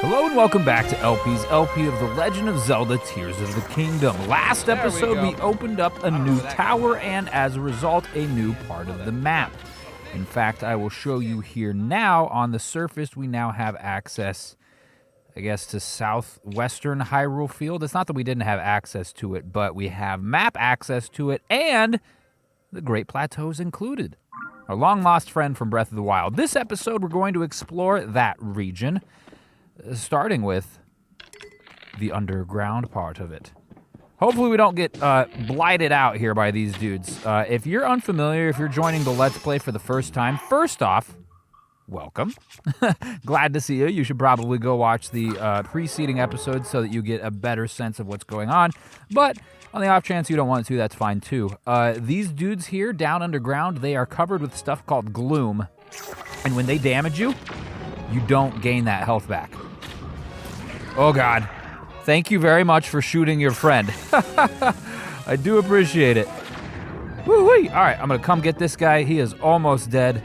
Hello and welcome back to LP's LP of The Legend of Zelda Tears of the Kingdom. Last episode we opened up a new tower and as a result a new part of the map. In fact, I will show you here now. On the surface we now have access, I guess, to southwestern Hyrule Field. It's not that we didn't have access to it, but we have map access to it and the Great Plateaus included. Our long-lost friend from Breath of the Wild. This episode we're going to explore that region, starting with the underground part of it. Hopefully we don't get blighted out here by these dudes. If you're unfamiliar, if you're joining the Let's Play for the first time, first off, welcome. Glad to see you. You should probably go watch the preceding episodes so that you get a better sense of what's going on. But on the off chance you don't want to, that's fine too. These dudes here down underground, they are covered with stuff called gloom. And when they damage you, you don't gain that health back. Oh God. Thank you very much for shooting your friend. I do appreciate it. Woo-wee. All right, I'm gonna come get this guy. He is almost dead.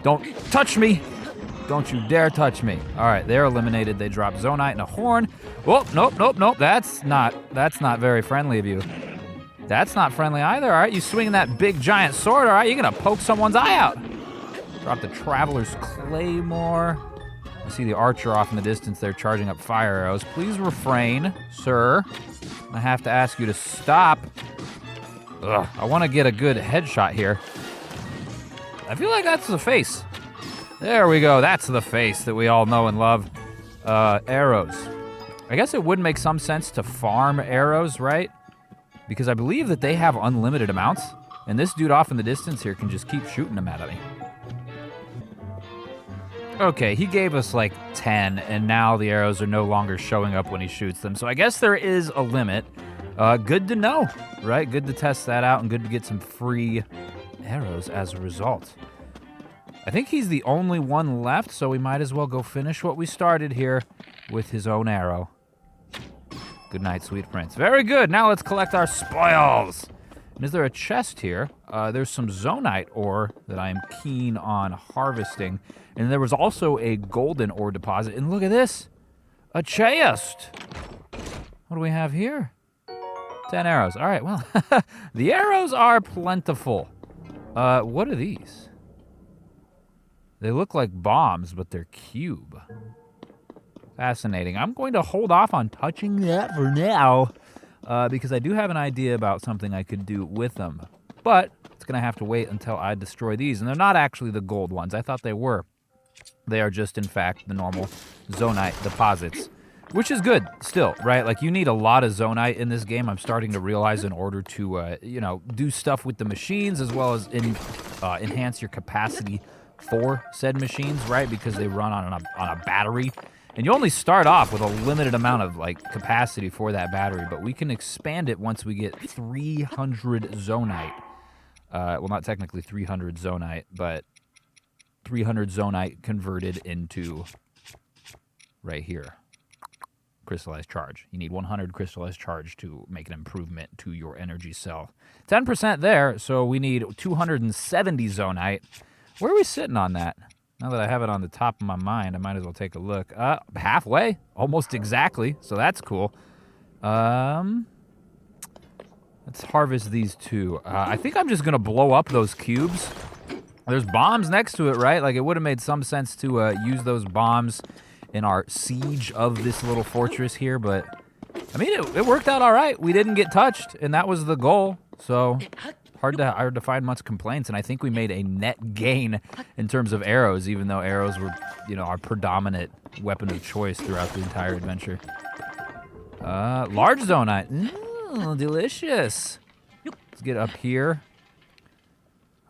Don't touch me. Don't you dare touch me. All right, they're eliminated. They drop Zonite and a horn. Oh, nope. That's not very friendly of you. That's not friendly either. All right, you swinging that big giant sword. All right, you're gonna poke someone's eye out. Drop the Traveler's Claymore. I see the archer off in the distance there charging up fire arrows. Please refrain, sir. I have to ask you to stop. Ugh, I want to get a good headshot here. I feel like that's the face. There we go. That's the face that we all know and love. Arrows. I guess it would make some sense to farm arrows, right? Because I believe that they have unlimited amounts. And this dude off in the distance here can just keep shooting them at me. Okay, he gave us like 10, and now the arrows are no longer showing up when he shoots them. So I guess there is a limit. Good to know, right? Good to test that out and good to get some free arrows as a result. I think he's the only one left, so we might as well go finish what we started here with his own arrow. Good night, sweet prince. Very good. Now let's collect our spoils. And is there a chest here? There's some Zonite ore that I am keen on harvesting. And there was also a golden ore deposit. And look at this. A chest. What do we have here? 10 arrows. All right, well, the arrows are plentiful. What are these? They look like bombs, but they're cube. Fascinating. I'm going to hold off on touching that for now. Because I do have an idea about something I could do with them. But it's going to have to wait until I destroy these. And they're not actually the gold ones. I thought they were. They are just, in fact, the normal Zonite deposits. Which is good, still, right? Like, you need a lot of Zonite in this game, I'm starting to realize, in order to, do stuff with the machines, as well as enhance your capacity for said machines, right? Because they run on a battery. And you only start off with a limited amount of, capacity for that battery, but we can expand it once we get 300 Zonite. Well, not technically 300 Zonite, but 300 Zonite converted into, right here, crystallized charge. You need 100 crystallized charge to make an improvement to your energy cell. 10% there, so we need 270 Zonite. Where are we sitting on that? Now that I have it on the top of my mind, I might as well take a look. Halfway, almost exactly, so that's cool. Let's harvest these two. I think I'm just gonna blow up those cubes. There's bombs next to it, right? Like, it would have made some sense to use those bombs in our siege of this little fortress here, but I mean, it worked out all right. We didn't get touched, and that was the goal, so hard to find much complaints, and I think we made a net gain in terms of arrows, even though arrows were, our predominant weapon of choice throughout the entire adventure. Large Zonite. Delicious. Let's get up here.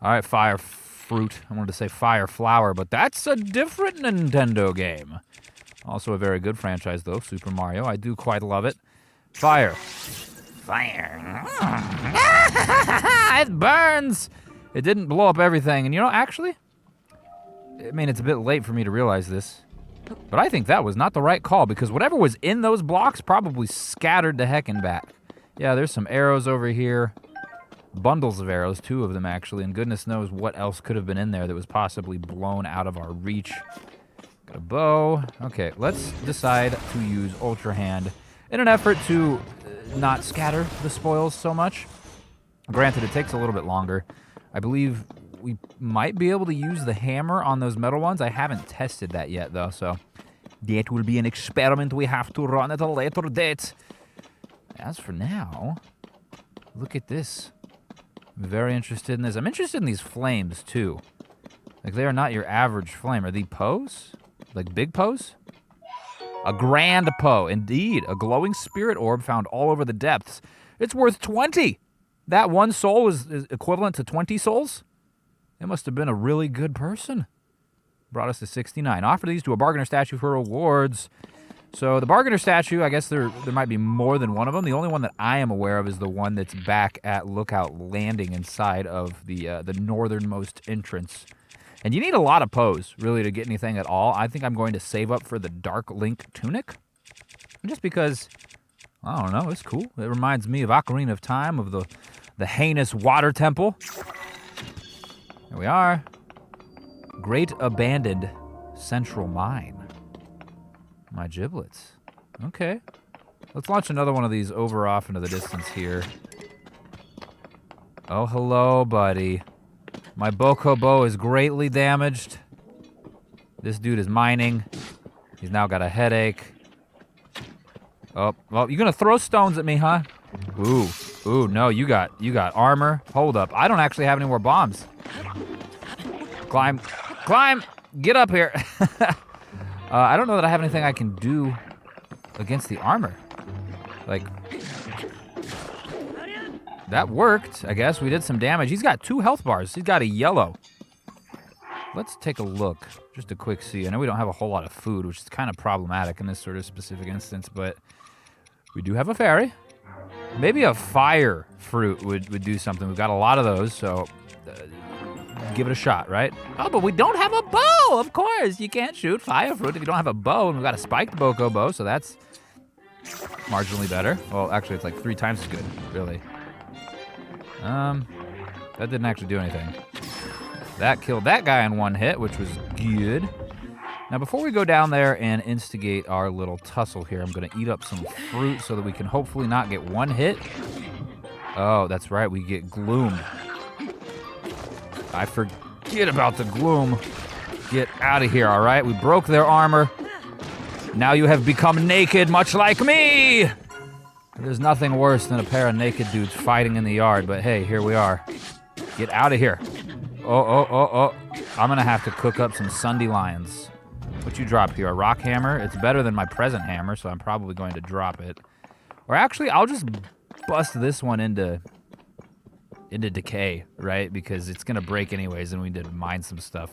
All right, fire fruit. I wanted to say fire flower, but that's a different Nintendo game. Also a very good franchise, though, Super Mario. I do quite love it. Fire. Fire. It burns. It didn't blow up everything. And actually, I mean, it's a bit late for me to realize this, but I think that was not the right call, because whatever was in those blocks probably scattered the heckin' back. Yeah, there's some arrows over here. Bundles of arrows, 2 of them actually, and goodness knows what else could have been in there that was possibly blown out of our reach. Got a bow. Okay, let's decide to use Ultra Hand in an effort to not scatter the spoils so much. Granted, it takes a little bit longer. I believe we might be able to use the hammer on those metal ones. I haven't tested that yet, though, so that will be an experiment we have to run at a later date. As for now, look at this. I'm very interested in this. I'm interested in these flames, too. Like, they are not your average flame. Are they poes? Like big poes? A grand poe, indeed. A glowing spirit orb found all over the depths. It's worth 20. That one soul is equivalent to 20 souls? It must have been a really good person. Brought us to 69. Offer these to a bargainer statue for rewards. So the bargainer statue, I guess there might be more than one of them. The only one that I am aware of is the one that's back at Lookout Landing inside of the northernmost entrance. And you need a lot of poes, really, to get anything at all. I think I'm going to save up for the Dark Link Tunic. Just because, I don't know, it's cool. It reminds me of Ocarina of Time, of the heinous water temple. Here we are. Great abandoned central mine. My giblets. Okay. Let's launch another one of these over off into the distance here. Oh, hello, buddy. My Boko bow is greatly damaged. This dude is mining. He's now got a headache. Oh, well, you're gonna throw stones at me, huh? Ooh, no, you got armor. Hold up, I don't actually have any more bombs. Climb, get up here. I don't know that I have anything I can do against the armor. Like, that worked, I guess. We did some damage. He's got 2 health bars. He's got a yellow. Let's take a look. Just a quick see. I know we don't have a whole lot of food, which is kind of problematic in this sort of specific instance, but we do have a fairy. Maybe a fire fruit would do something. We've got a lot of those, so give it a shot, right? Oh, but we don't have a bow, of course. You can't shoot fire fruit if you don't have a bow, and we've got a spiked Boko bow, so that's marginally better. Well, actually, it's like 3 times as good, really. That didn't actually do anything. That killed that guy in 1 hit, which was good. Now, before we go down there and instigate our little tussle here, I'm going to eat up some fruit so that we can hopefully not get 1 hit. Oh, that's right, we get gloomed. I forget about the gloom. Get out of here, all right? We broke their armor. Now you have become naked, much like me! There's nothing worse than a pair of naked dudes fighting in the yard, but hey, here we are. Get out of here. Oh. I'm gonna have to cook up some Sunday lions. What you drop here, a rock hammer? It's better than my present hammer, so I'm probably going to drop it. Or actually, I'll just bust this one into decay, right? Because it's gonna break anyways, and we need to mine some stuff.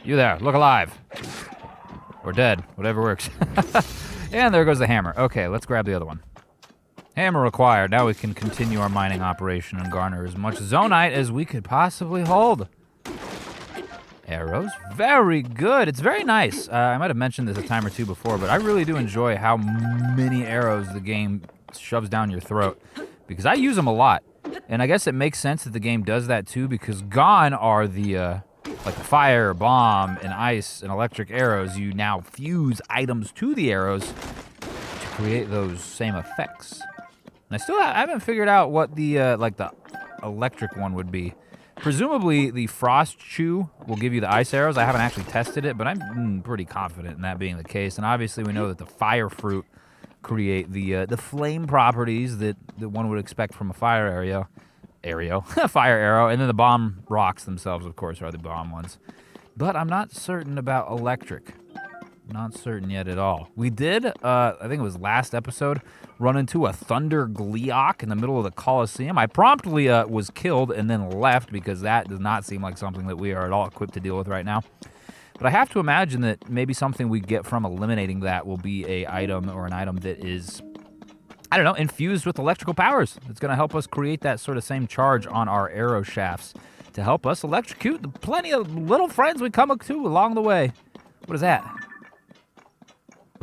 You there, look alive. Or dead, whatever works. And there goes the hammer. Okay, let's grab the other one. Hammer required. Now we can continue our mining operation and garner as much zonite as we could possibly hold. Arrows. Very good. It's very nice. I might have mentioned this a time or two before, but I really do enjoy how many arrows the game shoves down your throat, because I use them a lot. And I guess it makes sense that the game does that too, because gone are the like the fire, bomb, and ice, and electric arrows. You now fuse items to the arrows to create those same effects. And I still haven't figured out what the like the electric one would be. Presumably, the Frost Chew will give you the ice arrows. I haven't actually tested it, but I'm pretty confident in that being the case. And obviously, we know that the Fire Fruit create the flame properties that one would expect from a fire fire arrow, and then the bomb rocks themselves, of course, are the bomb ones. But I'm not certain about electric. Not certain yet at all. We did, I think it was last episode, run into a Thunder Gleeok in the middle of the Coliseum. I promptly was killed and then left, because that does not seem like something that we are at all equipped to deal with right now. But I have to imagine that maybe something we get from eliminating that will be an item that is, I don't know, infused with electrical powers. It's going to help us create that sort of same charge on our arrow shafts to help us electrocute the plenty of little friends we come to along the way. What is that?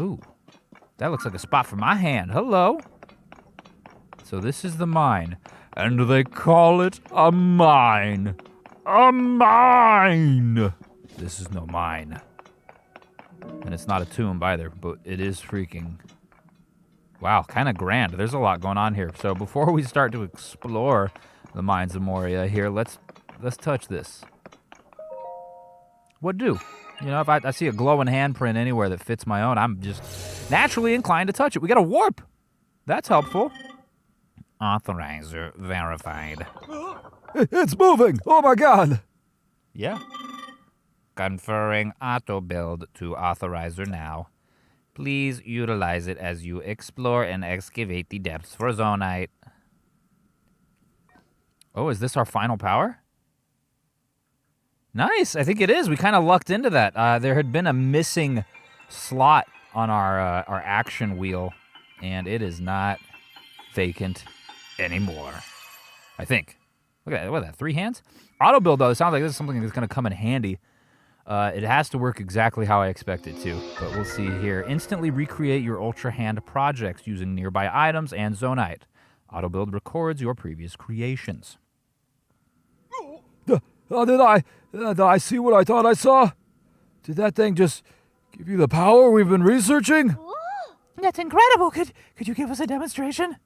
Ooh, that looks like a spot for my hand. Hello. So this is the mine, and they call it a mine. A mine! This is no mine. And it's not a tomb either, but it is freaking... Wow, kind of grand. There's a lot going on here. So before we start to explore the Mines of Moria here, let's touch this. What do? You know, if I see a glowing handprint anywhere that fits my own, I'm just naturally inclined to touch it. We got a warp. That's helpful. Authorizer verified. It's moving! Oh my god! Yeah. Conferring Autobuild to Authorizer now. Please utilize it as you explore and excavate the depths for Zonite. Oh, is this our final power? Nice, I think it is. We kind of lucked into that. There had been a missing slot on our action wheel, and it is not vacant anymore. I think. Look at that, what is that, 3 hands? Auto build, though, it sounds like this is something that's going to come in handy. It has to work exactly how I expect it to, but we'll see here. Instantly recreate your Ultra Hand projects using nearby items and Zonite. Auto build records your previous creations. Did I see what I thought I saw? Did that thing just give you the power we've been researching? That's incredible. Could you give us a demonstration?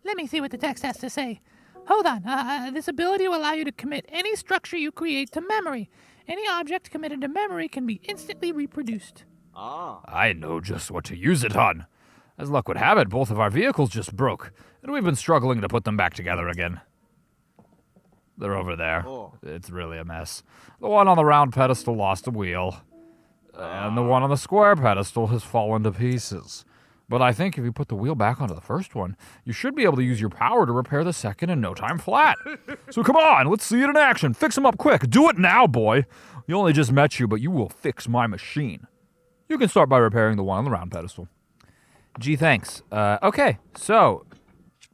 Let me see what the text has to say. Hold on. This ability will allow you to commit any structure you create to memory. Any object committed to memory can be instantly reproduced. I know just what to use it on. As luck would have it, both of our vehicles just broke, and we've been struggling to put them back together again. They're over there. It's really a mess. The one on the round pedestal lost a wheel, and the one on the square pedestal has fallen to pieces. But I think if you put the wheel back onto the first one, you should be able to use your power to repair the second in no time flat. So come on, let's see it in action. Fix them up quick. Do it now, boy. You only just met you, but you will fix my machine. You can start by repairing the one on the round pedestal. Gee, thanks. Okay, so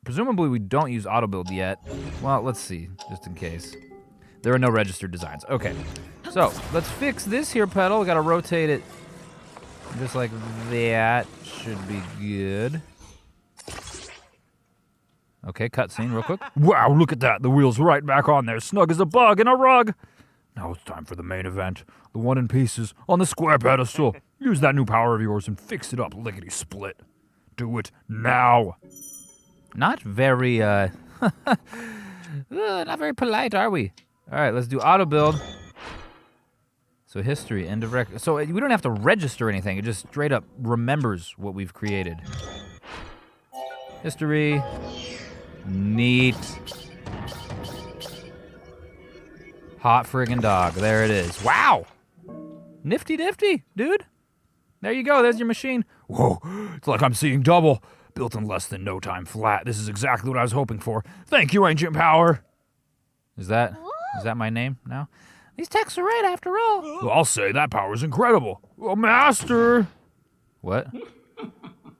presumably we don't use auto build yet. Well, let's see, just in case. There are no registered designs. Okay, so let's fix this here pedal. We gotta rotate it just like that. Should be good. Okay, cutscene real quick. Wow, look at that. The wheel's right back on there, snug as a bug in a rug. Now it's time for the main event. The one in pieces on the square pedestal. Use that new power of yours and fix it up lickety-split. Do it now. Not very, not very polite, are we? All right, let's do auto build. So history, end of record. So we don't have to register anything. It just straight up remembers what we've created. History. Neat. Hot friggin' dog. There it is. Wow. Nifty, dude. There you go. There's your machine. Whoa. It's like I'm seeing double. Built in less than no time flat. This is exactly what I was hoping for. Thank you, Ancient Power. Is that my name now? These texts are right after all. Well, I'll say that power's incredible. Well, Master! What?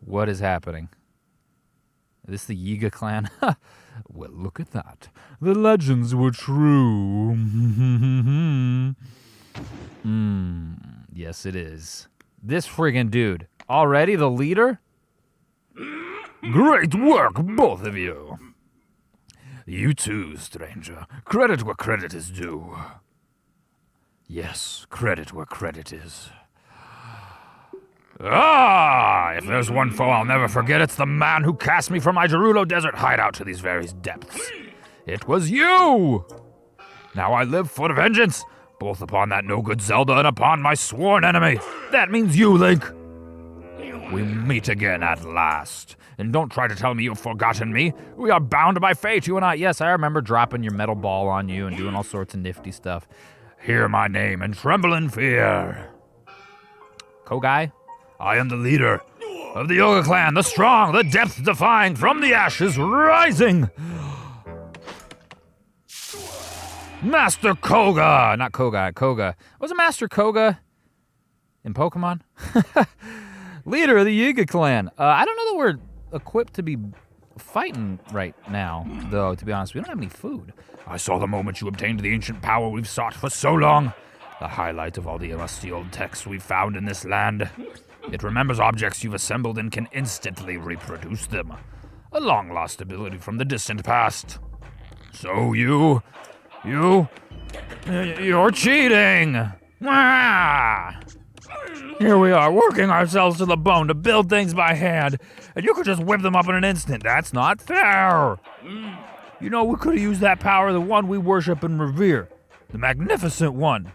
What is happening? Is this the Yiga clan? Well, look at that. The legends were true. Yes, it is. This friggin' dude. Already the leader? Great work, both of you. You too, stranger. Credit where credit is due. Yes, credit where credit is. If there's one foe I'll never forget, it's the man who cast me from my Gerudo Desert hideout to these very depths. It was you! Now I live for vengeance, both upon that no-good Zelda and upon my sworn enemy. That means you, Link. We meet again at last. And don't try to tell me you've forgotten me. We are bound by fate, you and I. Yes, I remember dropping your metal ball on you and doing all sorts of nifty stuff. Hear my name and tremble in fear. Kogha? I am the leader of the Yoga clan, the strong, the depth-defying, from the ashes rising. Master Kogha! Not Kogha, Kogha. Was it Master Kogha in Pokemon? Leader of the Yiga clan. I don't know that we're equipped to be fighting right now, though, to be honest. We don't have any food. I saw the moment you obtained the ancient power we've sought for so long. The highlight of all the rusty old texts we've found in this land. It remembers objects you've assembled and can instantly reproduce them. A long-lost ability from the distant past. So you're cheating! Ah! Here we are, working ourselves to the bone to build things by hand, and you could just whip them up in an instant. That's not fair. You know, we could have used that power, the one we worship and revere, the magnificent one.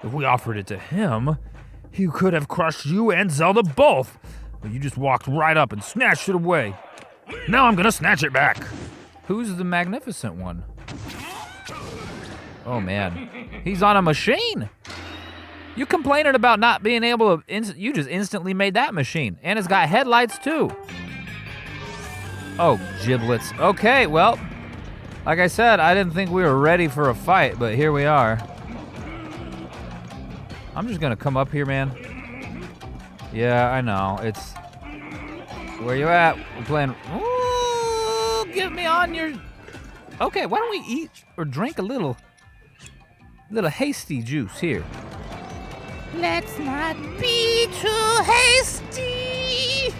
If we offered it to him, he could have crushed you and Zelda both. But you just walked right up and snatched it away. Now I'm gonna snatch it back. Who's the magnificent one? Oh man, he's on a machine. You complaining about not being able to, you just instantly made that machine. And it's got headlights too. Oh, giblets. Okay, well, like I said, I didn't think we were ready for a fight, but here we are. I'm just gonna come up here, man. Yeah, I know, it's, where you at? We're playing, ooh, give me on your, okay, why don't we eat or drink a little hasty juice here. Let's not be too hasty.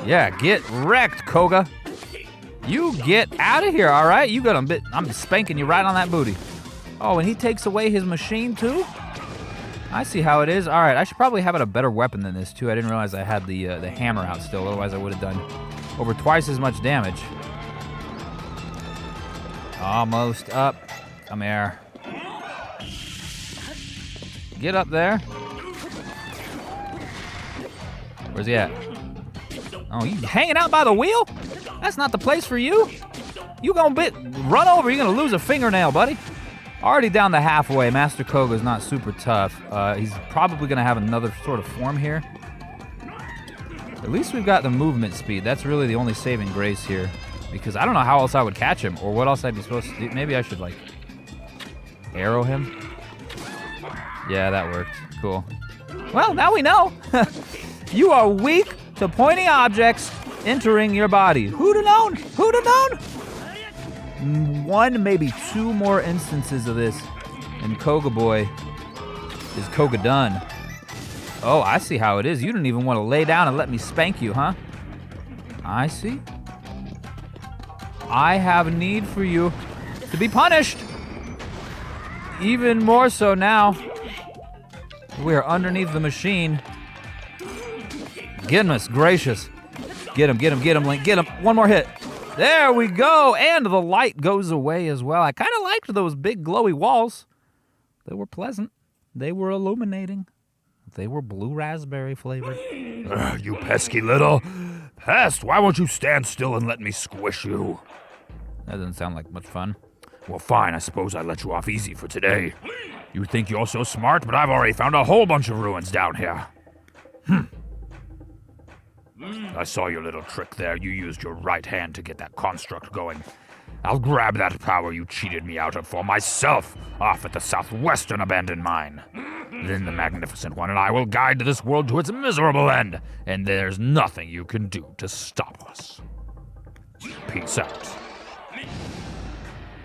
Yeah, get wrecked, Kogha. You get out of here, all right? You got I'm spanking you right on that booty. Oh, and he takes away his machine too? I see how it is. All right, I should probably have a better weapon than this too. I didn't realize I had the hammer out still. Otherwise, I would have done over twice as much damage. Almost up. Come here. Get up there. Where's he at? Oh, you hanging out by the wheel? That's not the place for you. You gonna run over, you're gonna lose a fingernail, buddy. Already down the halfway. Master Kogha is not super tough. He's probably gonna have another sort of form here. At least we've got the movement speed. That's really the only saving grace here. Because I don't know how else I would catch him, or what else I'd be supposed to do. Maybe I should, like, arrow him. Yeah, that worked. Cool. Well, now we know. You are weak to pointy objects entering your body. Who'd have known? Who'd have known? One, maybe two more instances of this, and Kogha Boy is Kogha done. Oh, I see how it is. You didn't even want to lay down and let me spank you, huh? I see. I have need for you to be punished. Even more so now. We are underneath the machine. Goodness gracious. Get him, Link, get him. One more hit. There we go, and the light goes away as well. I kind of liked those big glowy walls. They were pleasant. They were illuminating. They were blue raspberry flavored. You pesky little pest. Why won't you stand still and let me squish you? That doesn't sound like much fun. Well, fine, I suppose I let you off easy for today. You think you're so smart, but I've already found a whole bunch of ruins down here. I saw your little trick there. You used your right hand to get that construct going. I'll grab that power you cheated me out of for myself off at the southwestern abandoned mine. Then the Magnificent One and I will guide this world to its miserable end, and there's nothing you can do to stop us. Peace out.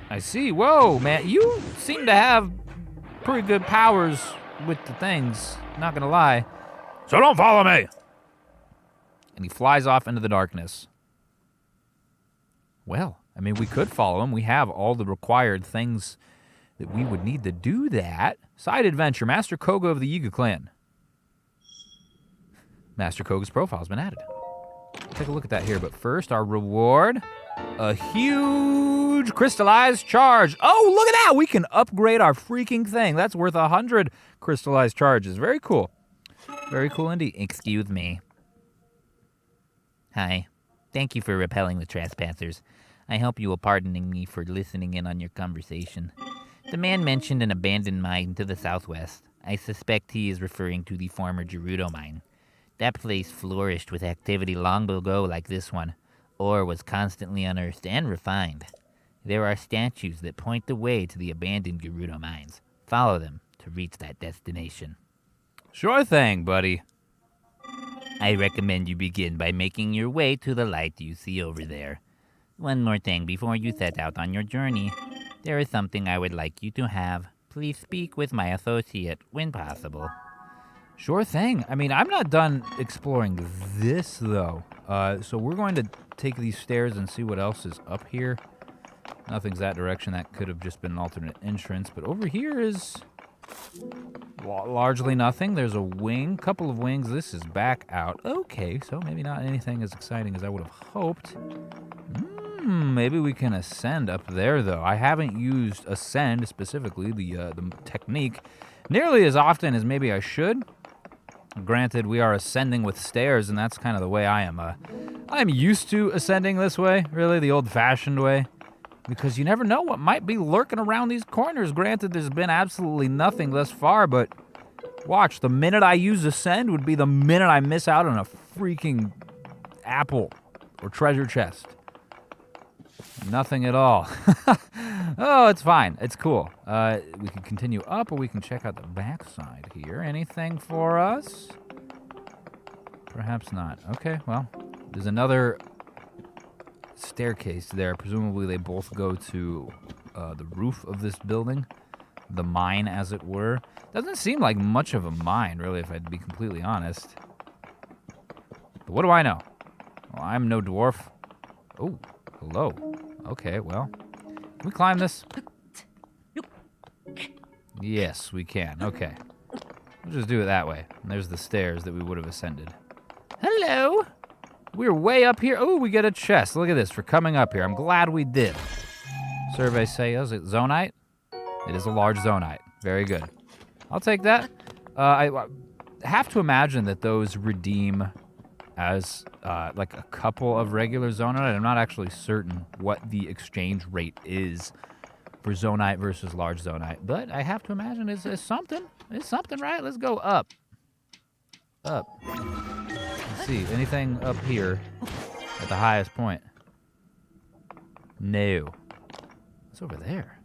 I see. Whoa, man. You seem to have pretty good powers with the things. Not gonna lie. So don't follow me. And he flies off into the darkness. Well, I mean, we could follow him. We have all the required things that we would need to do that. Side adventure, Master Kogha of the Yiga clan. Master Kogha's profile has been added. Take a look at that here, but first, our reward. A huge crystallized charge. Oh, look at that! We can upgrade our freaking thing. That's worth 100 crystallized charges. Very cool. Very cool indeed. Excuse me. Hi. Thank you for repelling the trespassers. I hope you will pardon me for listening in on your conversation. The man mentioned an abandoned mine to the southwest. I suspect he is referring to the former Gerudo mine. That place flourished with activity long ago like this one. Ore was constantly unearthed and refined. There are statues that point the way to the abandoned Gerudo mines. Follow them to reach that destination. Sure thing, buddy. I recommend you begin by making your way to the light you see over there. One more thing before you set out on your journey. There is something I would like you to have. Please speak with my associate when possible. Sure thing. I mean, I'm not done exploring this, though. So we're going to take these stairs and see what else is up here. Nothing's that direction. That could have just been an alternate entrance. But over here is Largely nothing. There's a wing, couple of wings. This is back out. Okay, so maybe not anything as exciting as I would have hoped. Maybe we can ascend up there, though. I haven't used ascend, specifically, the technique, nearly as often as maybe I should. Granted, we are ascending with stairs, and that's kind of the way I am. I'm used to ascending this way, really, the old-fashioned way. Because you never know what might be lurking around these corners. Granted, there's been absolutely nothing thus far, but watch, the minute I use ascend would be the minute I miss out on a freaking apple or treasure chest. Nothing at all. Oh, it's fine. It's cool. We can continue up, or we can check out the backside here. Anything for us? Perhaps not. Okay, well, there's another staircase there. Presumably they both go to the roof of this building. The mine, as it were. Doesn't seem like much of a mine, really, if I'd be completely honest. But what do I know? Well, I'm no dwarf. Oh, hello. Okay, well. Can we climb this? Yes, we can. Okay. We'll just do it that way. And there's the stairs that we would have ascended. Hello. We're way up here. Oh, we get a chest. Look at this for coming up here. I'm glad we did. Survey says, is it zonite? It is a large zonite. Very good. I'll take that. I have to imagine that those redeem as like a couple of regular zonite. I'm not actually certain what the exchange rate is for zonite versus large zonite, but I have to imagine it's something. It's something, right? Let's go up. Up. Let's see. Anything up here at the highest point? No. What's over there?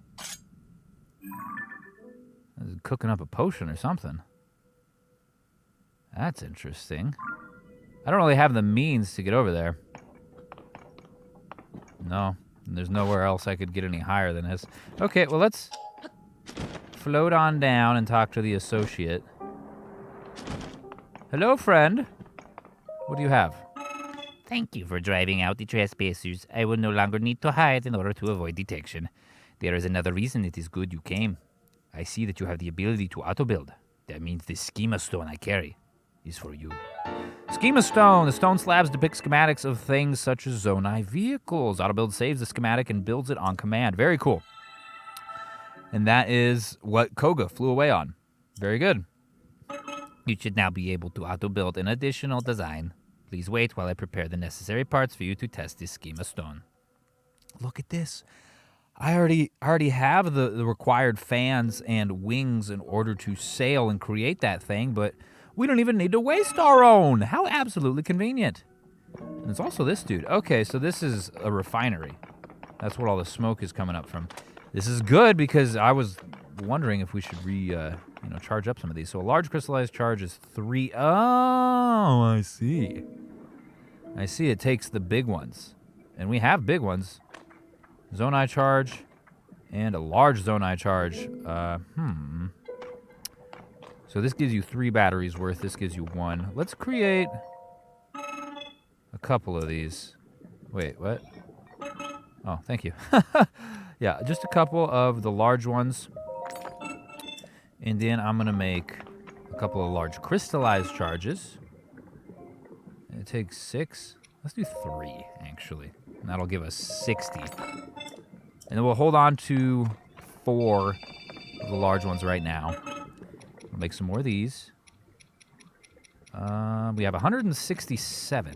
It's cooking up a potion or something. That's interesting. I don't really have the means to get over there. No. There's nowhere else I could get any higher than this. Okay, well, let's float on down and talk to the associate. Hello, friend. What do you have? Thank you for driving out the trespassers. I will no longer need to hide in order to avoid detection. There is another reason it is good you came. I see that you have the ability to autobuild. That means the schema stone I carry is for you. Schema stone. The stone slabs depict schematics of things such as Zonai vehicles. Autobuild saves the schematic and builds it on command. Very cool. And that is what Kogha flew away on. Very good. You should now be able to auto-build an additional design. Please wait while I prepare the necessary parts for you to test this schema stone. Look at this. I already have the required fans and wings in order to sail and create that thing, but we don't even need to waste our own. How absolutely convenient. And it's also this dude. Okay, so this is a refinery. That's what all the smoke is coming up from. This is good because I was wondering if we should charge up some of these. So a large crystallized charge is 3. Oh, I see. I see it takes the big ones. And we have big ones. Zonai charge and a large Zonai charge. So this gives you 3 batteries worth. This gives you 1. Let's create a couple of these. Wait, what? Oh, thank you. Yeah, just a couple of the large ones. And then I'm going to make a couple of large crystallized charges. It takes 6. Let's do 3, actually. And that'll give us 60. And then we'll hold on to 4 of the large ones right now. We'll make some more of these. We have 167.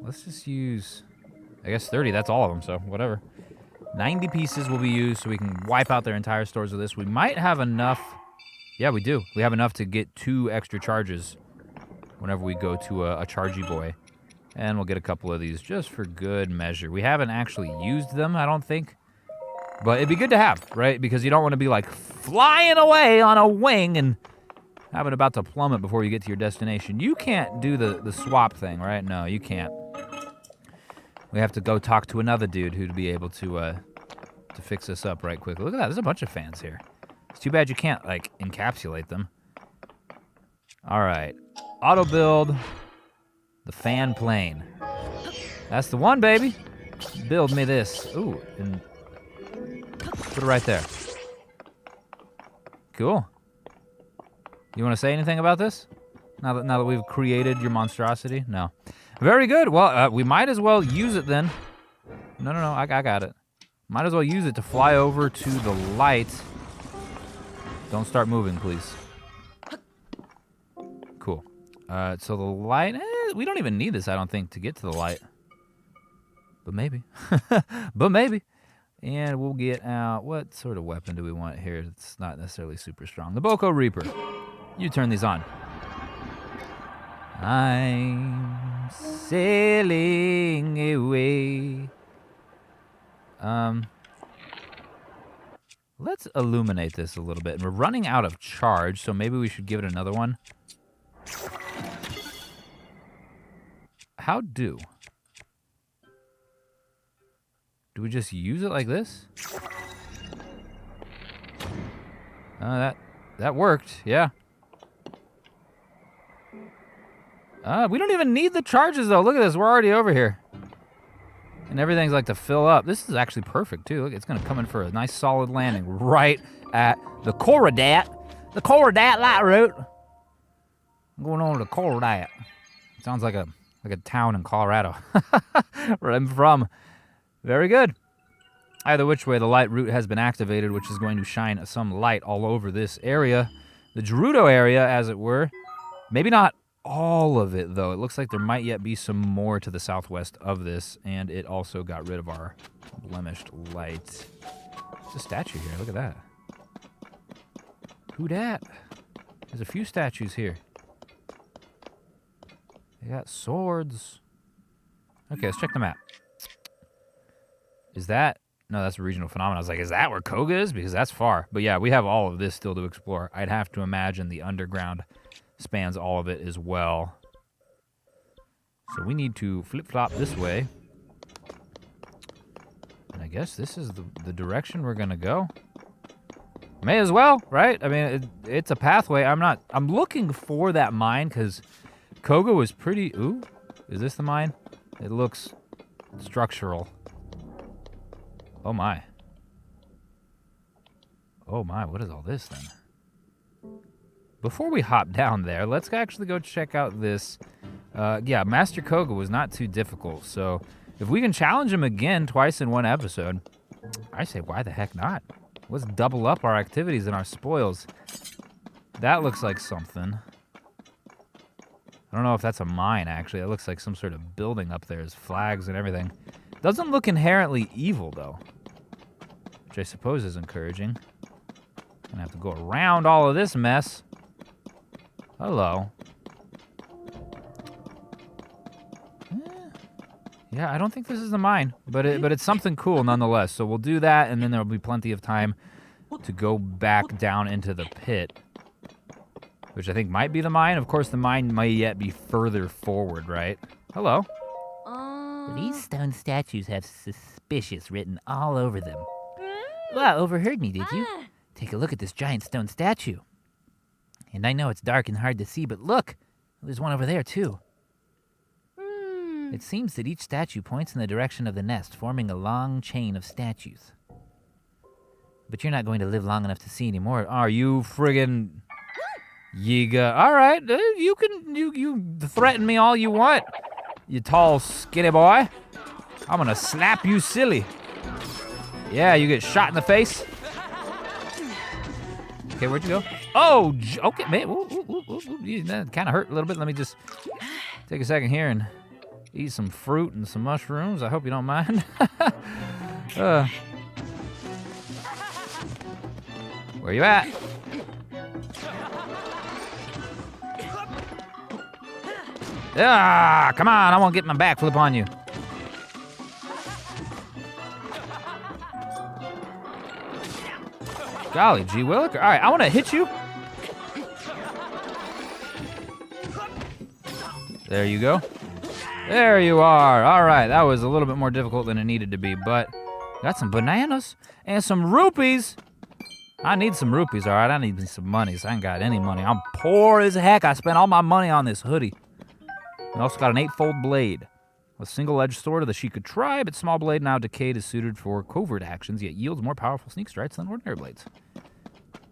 Let's just use, I guess, 30. That's all of them, so whatever. 90 pieces will be used so we can wipe out their entire stores of this. We might have enough. Yeah, we do. We have enough to get 2 extra charges whenever we go to a chargy boy. And we'll get a couple of these just for good measure. We haven't actually used them, I don't think. But it'd be good to have, right? Because you don't want to be like flying away on a wing and have it about to plummet before you get to your destination. You can't do the swap thing, right? No, you can't. We have to go talk to another dude who'd be able to fix this up right quickly. Look at that. There's a bunch of fans here. It's too bad you can't, like, encapsulate them. All right. Auto build the fan plane. That's the one, baby. Build me this. Ooh, and put it right there. Cool. You want to say anything about this? Now that we've created your monstrosity? No. Very good. Well, we might as well use it then. No, I got it. Might as well use it to fly over to the light. Don't start moving, please. Cool. So the light, we don't even need this, I don't think, to get to the light. But maybe. But maybe. And we'll get out, what sort of weapon do we want here that's not necessarily super strong? The Boko Reaper. You turn these on. I'm sailing away. Let's illuminate this a little bit. We're running out of charge, so maybe we should give it another one. How do? Do we just use it like this? That worked, yeah. We don't even need the charges, though. Look at this, we're already over here. And everything's like to fill up. This is actually perfect, too. Look, it's going to come in for a nice solid landing right at the Koradat Lightroot. I'm going on to Koradat. Sounds like a town in Colorado. Where I'm from. Very good. Either which way, the Lightroot has been activated, which is going to shine some light all over this area. The Gerudo area, as it were. Maybe not all of it, though. It looks like there might yet be some more to the southwest of this, and it also got rid of our blemished light. There's a statue here. Look at that. Who dat? There's a few statues here. They got swords. Okay, let's check the map. Is that... No, that's a regional phenomenon. I was like, is that where Kogha is? Because that's far. But yeah, we have all of this still to explore. I'd have to imagine the underground spans all of it as well. So we need to flip-flop this way. And I guess this is the direction we're going to go. May as well, right? I mean, it's a pathway. I'm looking for that mine because Kogha was pretty... Ooh, is this the mine? It looks structural. Oh my. Oh my, what is all this then? Before we hop down there, let's actually go check out this. Yeah, Master Kogha was not too difficult, so if we can challenge him again twice in one episode, I say why the heck not? Let's double up our activities and our spoils. That looks like something. I don't know if that's a mine, actually. It looks like some sort of building up there. There's flags and everything. Doesn't look inherently evil, though, which I suppose is encouraging. Gonna have to go around all of this mess. Hello. Yeah, I don't think this is the mine, but it's something cool nonetheless. So we'll do that, and then there'll be plenty of time to go back down into the pit, which I think might be the mine. Of course, the mine might yet be further forward, right? Hello. These stone statues have suspicious written all over them. Well, overheard me, did you? Take a look at this giant stone statue. And I know it's dark and hard to see, but look! There's one over there, too. It seems that each statue points in the direction of the nest, forming a long chain of statues. But you're not going to live long enough to see any more, are you, friggin' Yiga? All right, you threaten me all you want, you tall, skinny boy. I'm gonna slap you silly. Yeah, you get shot in the face. Okay, where'd you go? Oh, okay, man. That kind of hurt a little bit. Let me just take a second here and eat some fruit and some mushrooms. I hope you don't mind. Where you at? Ah, come on. I won't get my backflip on you. Golly gee williker. All right, I want to hit you. There you go. There you are. All right, that was a little bit more difficult than it needed to be, but got some bananas and some rupees. I need some rupees, all right? I need some money, so I ain't got any money. I'm poor as heck. I spent all my money on this hoodie. I also got an 8-fold blade. A single-edged sword of the Sheikah tribe. Its small blade, now decayed, is suited for covert actions, yet yields more powerful sneak strikes than ordinary blades.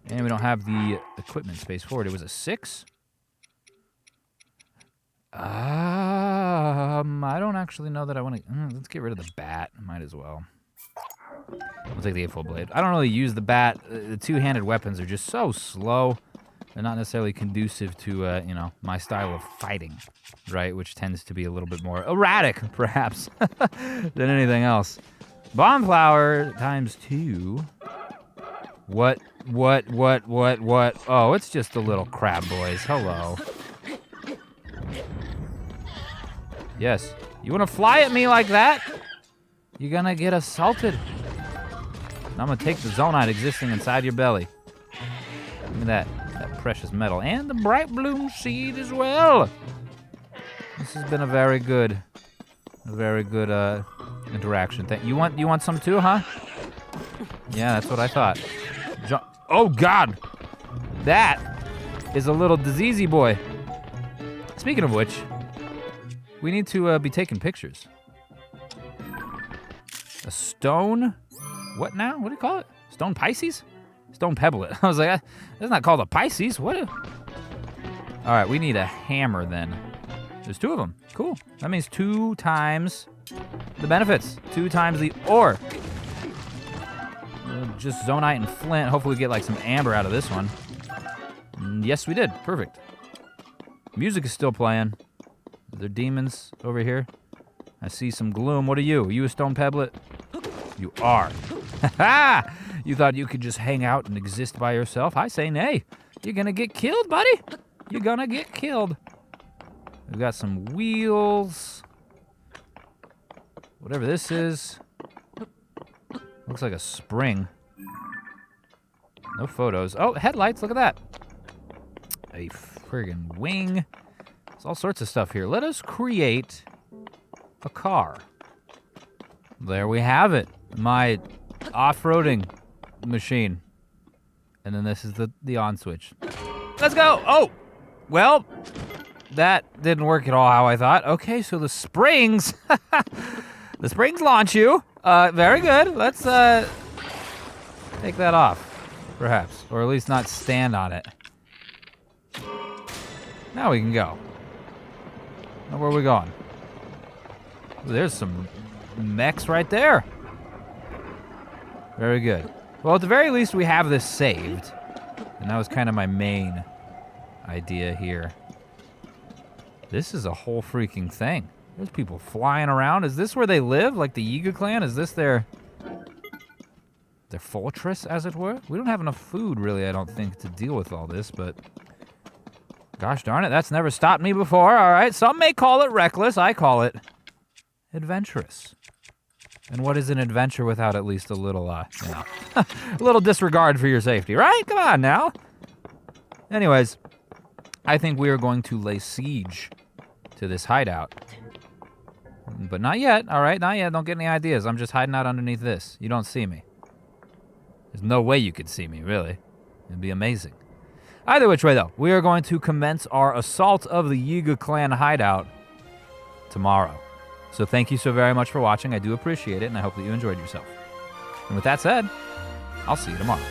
And we don't have the equipment space for it. It was a 6? I don't actually know that I want to... let's get rid of the bat. Might as well. We'll take the 8-foot blade. I don't really use the bat. The two-handed weapons are just so slow. They're not necessarily conducive to, my style of fighting, right? Which tends to be a little bit more erratic, perhaps, than anything else. Bomb flower times 2. What? Oh, it's just the little crab boys. Hello. Yes. You want to fly at me like that? You're gonna get assaulted. And I'm gonna take the zonite existing inside your belly. Give me that precious metal and the bright bloom seed as well. This has been a very good interaction. You want some too, huh? Yeah, that's what I thought. Oh God, that is a little diseasey boy. Speaking of which, we need to be taking pictures. A stone, what now? What do you call it? Stone Pisces? Stone pebblet. I was like, that's not called a Pisces. What? All right, we need a hammer then. There's 2 of them. Cool. That means 2 times the benefits. 2 times the ore. Just zonite and flint. Hopefully we get like some amber out of this one. Yes, we did. Perfect. Music is still playing. Are there demons over here? I see some gloom. What are you? Are you a stone pebblet? You are. Ha! You thought you could just hang out and exist by yourself? I say nay. You're gonna get killed, buddy. You're gonna get killed. We've got some wheels. Whatever this is. Looks like a spring. No photos. Oh, headlights. Look at that. A friggin' wing. There's all sorts of stuff here. Let us create a car. There we have it. My off-roading machine. And then this is the on switch. Let's go. Oh, well, that didn't work at all how I thought. Okay, so the springs, the springs launch you. Very good. Let's take that off, perhaps, or at least not stand on it. Now we can go. Now where are we going? There's some mechs right there. Very good. Well, at the very least, we have this saved. And that was kind of my main idea here. This is a whole freaking thing. There's people flying around. Is this where they live? Like the Yiga clan? Is this their fortress, as it were? We don't have enough food, really, I don't think, to deal with all this, but gosh darn it, that's never stopped me before. All right, some may call it reckless. I call it adventurous. And what is an adventure without at least a little, a little disregard for your safety, right? Come on now. Anyways, I think we are going to lay siege to this hideout. But not yet, all right? Not yet. Don't get any ideas. I'm just hiding out underneath this. You don't see me. There's no way you could see me, really. It'd be amazing. Either which way, though, we are going to commence our assault of the Yiga clan hideout tomorrow. So thank you so very much for watching. I do appreciate it, and I hope that you enjoyed yourself. And with that said, I'll see you tomorrow.